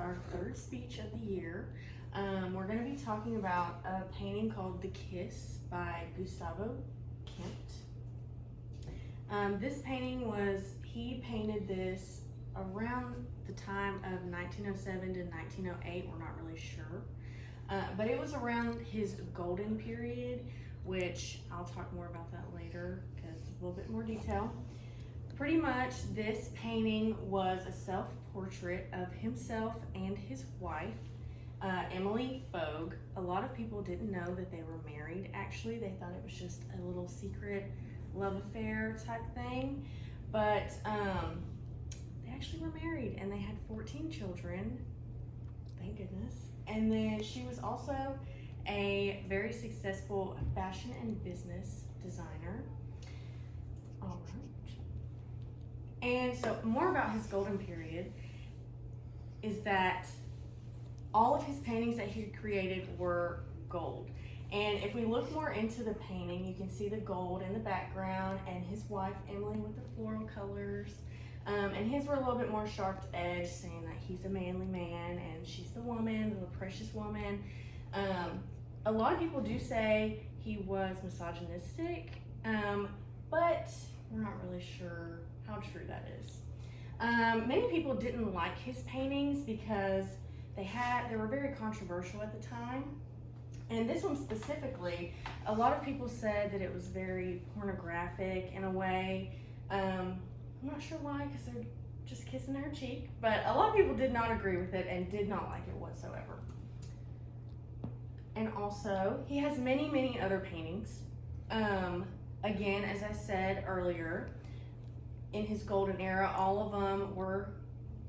our third speech of the year. We're going to be talking about a painting called The Kiss by Gustavo Klimt. This painting he painted this around the time of 1907 to 1908, we're not really sure. But it was around his golden period, which I'll talk more about that later because a little bit more detail. Pretty much this painting was a self-portrait of himself and his wife, Emily Fogg. A lot of people didn't know that they were married. Actually, they thought it was just a little secret love affair type thing. But they actually were married and they had 14 children. Thank goodness. And then she was also a very successful fashion and business designer. All right. And so more about his golden period is that all of his paintings that he created were gold. And if we look more into the painting, you can see the gold in the background and his wife, Emily, with the floral colors. And his were a little bit more sharp edged, saying that he's a manly man and she's the woman, the precious woman. A lot of people do say he was misogynistic, but we're not really sure how true that is. Many people didn't like his paintings because they were very controversial at the time. And this one specifically, a lot of people said that it was very pornographic in a way. I'm not sure why, because they're just kissing her cheek, but a lot of people did not agree with it and did not like it whatsoever. And also, he has many, many other paintings. Again, as I said earlier, in his golden era, all of them were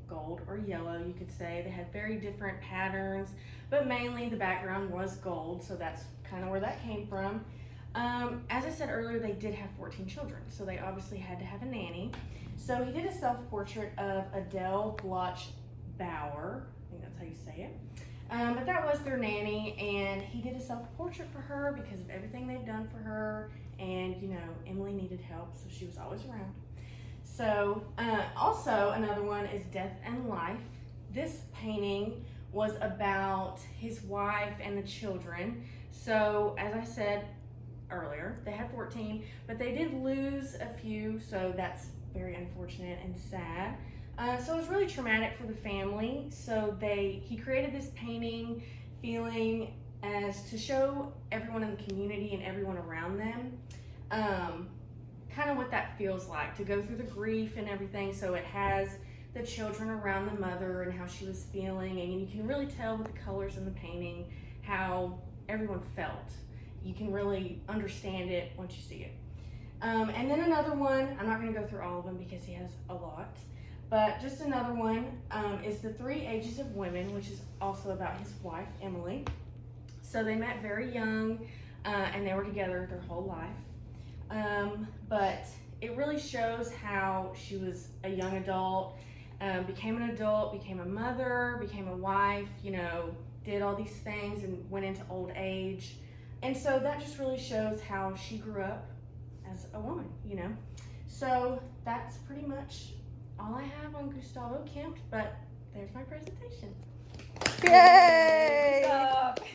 gold or yellow, you could say. They had very different patterns, but mainly the background was gold, so that's kind of where that came from. As I said earlier, they did have 14 children, so they obviously had to have a nanny. So he did a self-portrait of Adele Bloch Bauer, I think that's how you say it. But that was their nanny, and he did a self-portrait for her because of everything they've done for her, and you know, Emily needed help, so she was always around. So also another one is Death and Life. This painting was about his wife and the children. So as I said earlier, they had 14, but they did lose a few, so that's very unfortunate and sad. So it was really traumatic for the family. So he created this painting feeling as to show everyone in the community and everyone around them kind of what that feels like, to go through the grief and everything. So it has the children around the mother and how she was feeling, and you can really tell with the colors in the painting how everyone felt. You can really understand it once you see it. And then another one, I'm not going to go through all of them because he has a lot, but just another one is The Three Ages of Women, which is also about his wife, Emily. So they met very young and they were together their whole life. But it really shows how she was a young adult, became an adult, became a mother, became a wife, you know, did all these things and went into old age. And so that just really shows how she grew up as a woman, you know. So that's pretty much all I have on Gustavo Klimt, but there's my presentation. Yay!